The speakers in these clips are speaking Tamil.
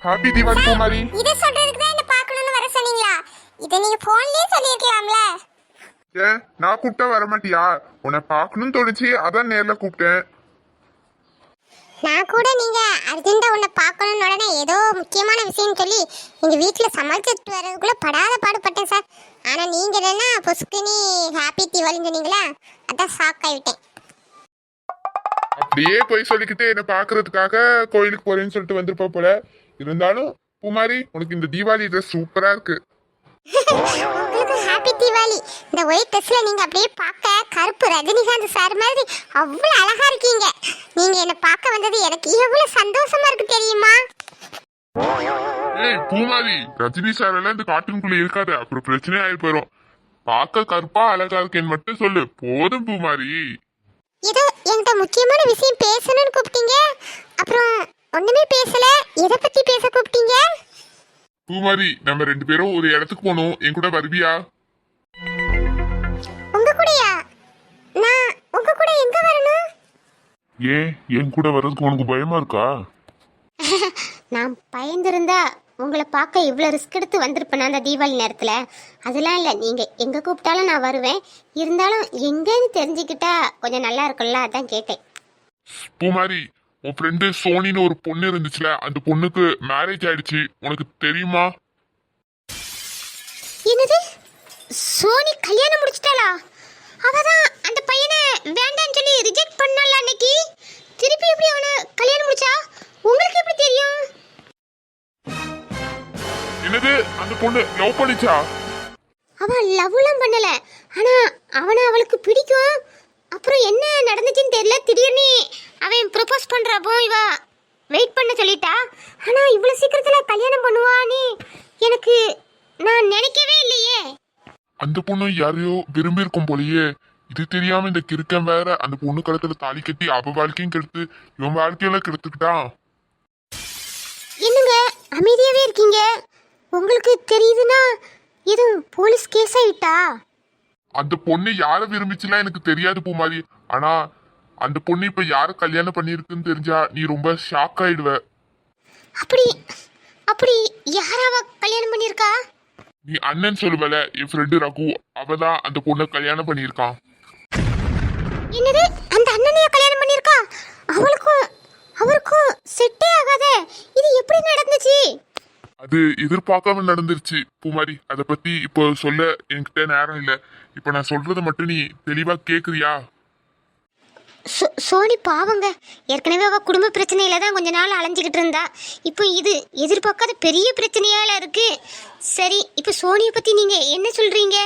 ஹாப்பி தீபாவளி பூமாரி. இத சொல்றதுக்கு தான் என்ன பார்க்கணும்னு வர சொன்னீங்களா? இத நீங்க போன்லயே சொல்லிருக்கலாம்ல. ஏன் நான் கூப்பிட்டா வர மாட்டியா? உன்னை பார்க்கணும்னு தோணுச்சு, அதான் நேர்ல கூப்பிட்டேன். நான் கூட நீங்க அர்ஜென்ட்டா உன்னை பார்க்கணும்னு உடனே ஏதோ முக்கியமான விஷயம் சொல்லி எங்க வீட்டுல சமாளிச்சுட்டு வரதுக்குள்ள படாத பாடுபட்டேன் சார். ஆனா நீங்க என்னன்னா பொசுக்குனி ஹாப்பி தீபாவளின்னு சொன்னீங்களா, அதான் ஷாக் ஆயிட்டேன். அப்படியே போய் சொல்லிக்கிட்டு என்ன பாக்குறதுக்காக கோயிலுக்கு போறேன்னு சொல்லிட்டு வந்திருப்ப போல. இருந்தாலும் பூமாரி, உனக்கு இந்த தீபாவளி ட்ரெஸ் சூப்பரா இருக்கு. உங்களுக்கு ஹாப்பி தீபாவளி. இந்த ஒயிட் ட்ரெஸ்ல நீங்க அப்படியே பார்க்க கருப்பு ரஜினிகாந்த் சார் மாதிரி அவ்வளவு அழகா இருக்கீங்க. நீங்க என்ன பார்க்க வந்தது எனக்கு எவ்வளவு சந்தோஷமா இருக்கு தெரியுமா? ஏய் பூமாரி, ரஜினி சார் எல்லாம் இந்த கார்ட்டூனுக்குள்ள இருக்காது, அப்புறம் பிரச்சனை ஆகி போயிடும். பார்க்க கருப்பா அழகா இருக்கேன்னு மட்டும் சொல்லு போதும் பூமாரி. ஏதோ என்கிட்ட முக்கியமான விஷயம் பேசணும்னு கூப்பிட்டீங்க, அப்புறம் ஒண்ணுமே பேசல. எதை பத்தி பேச கூப்பிட்டீங்க? பூமாரி, நம்ம 2 பேரும் ஒரு இடத்துக்கு போகணும், என் கூட வருவியா? உங்க கூடயா? நான் உங்க கூட எங்க வரணும்? ஏன் என் கூட வர்றதுக்கு உனக்கு பயமா இருக்கா? நான் பயந்துருந்தா உங்களை பார்க்க இவ்வளோ ரிஸ்க் எடுத்து வந்திருப்பேன் அந்த தீபாவளி நேரத்தில். அதெல்லாம் இல்லை, நீங்கள் எங்கே கூப்பிட்டாலும் நான் வருவேன். இருந்தாலும் எங்கேன்னு தெரிஞ்சுக்கிட்டா கொஞ்சம் நல்லா இருக்கும்ல, அதான் கேட்டேன். பூமாரி, உன் ஃப்ரெண்டு சோனின்னு ஒரு பொண்ணு இருந்துச்சுல, அந்த பொண்ணுக்கு மேரேஜ் ஆயிடுச்சு, உனக்கு தெரியுமா? என்னது? சோனி கல்யாணம் முடிச்சிட்டாளா? அவதான் அந்த பையனை வேண்டான்னு சொல்லி ரிஜெக்ட் பண்ணால அன்னைக்கு. திருப்பி எப்படி அவனை கல்யாணம் முடிச்சா? உங்களுக்கு எப்படி தெரியும்? என்னது, அந்த பொண்ணு லவ் பண்ணிச்சா? அவன் லவ்லாம் பண்ணல, ஆனா அவனை அவளுக்கு பிடிக்கும். அப்புறம் என்ன நடந்துச்சுன்னு தெரியல, திடீர்னு அவன் ப்ரொபோஸ் பண்றப்போ இவ வெயிட் பண்ண சொல்லிட்டா. ஆனா இவ்வளவு சீக்கிரத்துல கல்யாணம் பண்ணுவான்னு எனக்கு நான் நினைக்கவே இல்லையே. அந்த பொண்ணு யாரையோ விரும்பி இருக்கும் போலயே. இது தெரியாம இந்த கிறுக்கன் வேற அந்த பொண்ணு கழுத்துல தாலி கட்டி அவ வாழ்க்கையும் கெடுத்து இவன் வாழ்க்கையில கெடுத்துக்கிட்டான். என்னங்க அமைதியாவே இருக்கீங்க? உங்களுக்கு தெரியுதுன்னா எதுவும் போலீஸ் கேஸ் ஆயிட்டா? அந்த பொண்ணு யார விரும்பிச்சுலாம் எனக்கு தெரியாது பூமாரி. ஆனா அந்த பொண்ணு இப்ப யார கல்யாணம் பண்ணிருக்குன்னு தெரிஞ்சா நீ ரொம்ப ஷாக் ஆயிடுவ. அப்படி அப்படி யாராவ கல்யாணம் பண்ணிருக்கா? நீ அண்ணன் சொல்லுவல, என் ஃப்ரெண்டு ரகு, அவதான் அந்த பொண்ணை கல்யாணம் பண்ணியிருக்கான். என்னது, அந்த அண்ணனைய கல்யாணம் பண்ணிருக்கா? அவளுக்கும் அவருக்கும் செட்டே ஆகாதே. இது எப்படி நடந்துச்சு? அது எதிர்பார்க்காம நடந்துருச்சு பூமாரி. அதை பத்தி இப்போ சொல்ல என்கிட்ட நேரம் இல்ல. இப்ப நான் சொல்றதை மட்டும் நீ தெளிவா கேக்குறியா? சோனி பாவங்க, ஏற்கனவே அவ குடும்ப பிரச்சனையில தான் கொஞ்ச நாள் அலைஞ்சிக்கிட்டு இருந்தா. இப்போ இது எதிர்பார்க்காத பெரிய பிரச்சனையால இருக்கு. சரி, இப்போ சோனியை பத்தி நீங்க என்ன சொல்றீங்க?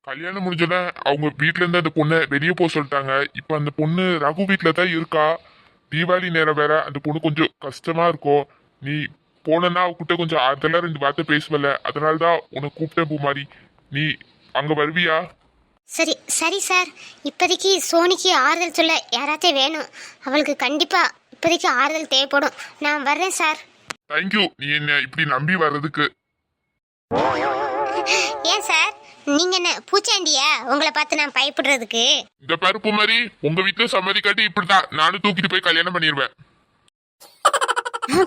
கல்யாணம் முடிஞ்சோட அவங்க வீட்டுல இருந்து அந்த பொண்ணை வெளியே போக சொல்லிட்டாங்க. இப்ப அந்த பொண்ணு ரகு வீட்டுல தான் இருக்கா. தீபாவளி நேரம் வேற, அந்த பொண்ணு கொஞ்சம் கஷ்டமா இருக்கும். நீ போனா அவகிட்ட கொஞ்சம் அதெல்லாம் 2 வார்த்தை பேசுவல, அதனாலதான் உனக்கு கூப்பிட்டேன் பூமாரி. நீ அங்க வருவியா? சரி சரி சார், இப்போதைக்கு சோனிக்கு ஆறுதல் சொல்ல யாராச்சும் வேணும். அவளுக்கு கண்டிப்பா இப்போதைக்கு ஆறுதல் தேவைப்படும். நான் வர்றேன் சார். தேங்க்யூ, நீ என்ன இப்படி நம்பி வர்றதுக்கு. ஏன் சார், நீங்க என்ன பூச்சாண்டியா உங்களை பார்த்து நான் பயப்படுறதுக்கு? இந்த பாரு பூமாரி, உங்க வீட்டுல சம்மதிக்காட்டி இப்படிதான் நானும் தூக்கிட்டு போய் கல்யாணம் பண்ணிடுவேன்.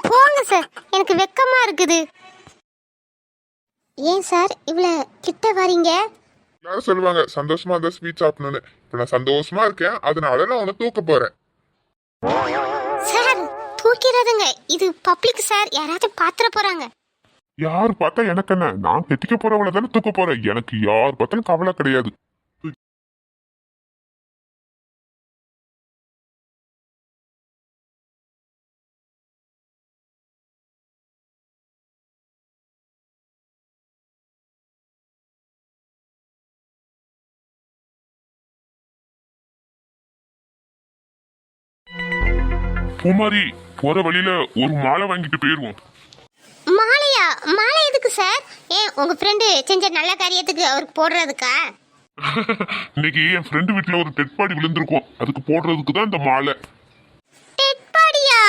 போங்க சார், எனக்கு வெக்கமா இருக்குது. ஏன் சார் இவ்வளோ கிட்ட வரீங்க? எல்லாரும் சொல்லுவாங்க சந்தோஷமா இருந்தா ஸ்வீட் சாப்பிடணும்னு. இப்ப நான் சந்தோஷமா இருக்கேன், அதனால நான் உன்னை தூக்க போறேன். சார் தூக்கிறாதுங்க, இது பப்ளிக் சார், யாராச்சும் பாத்திர போறாங்க. யார் பார்த்தா எனக்கு என்ன? நான் கெட்டிக்க போறவள தானே தூக்க போறேன். எனக்கு யார் பார்த்தாலும் கவலை கிடையாது. பூமாரி, போற வழியில ஒரு மாலை வாங்கிட்டு போயிருவோம். மாலையா? மாலை எதுக்கு சார்? ஏன் உங்க ஃப்ரெண்டு செஞ்ச நல்ல காரியத்துக்கு அவருக்கு போடுறதுக்கா? இன்னைக்கு என் ஃப்ரெண்டு வீட்டுல ஒரு டெட் பாடி விழுந்திருக்கும், அதுக்கு போடுறதுக்கு தான் இந்த மாலை. டெட் பாடியா?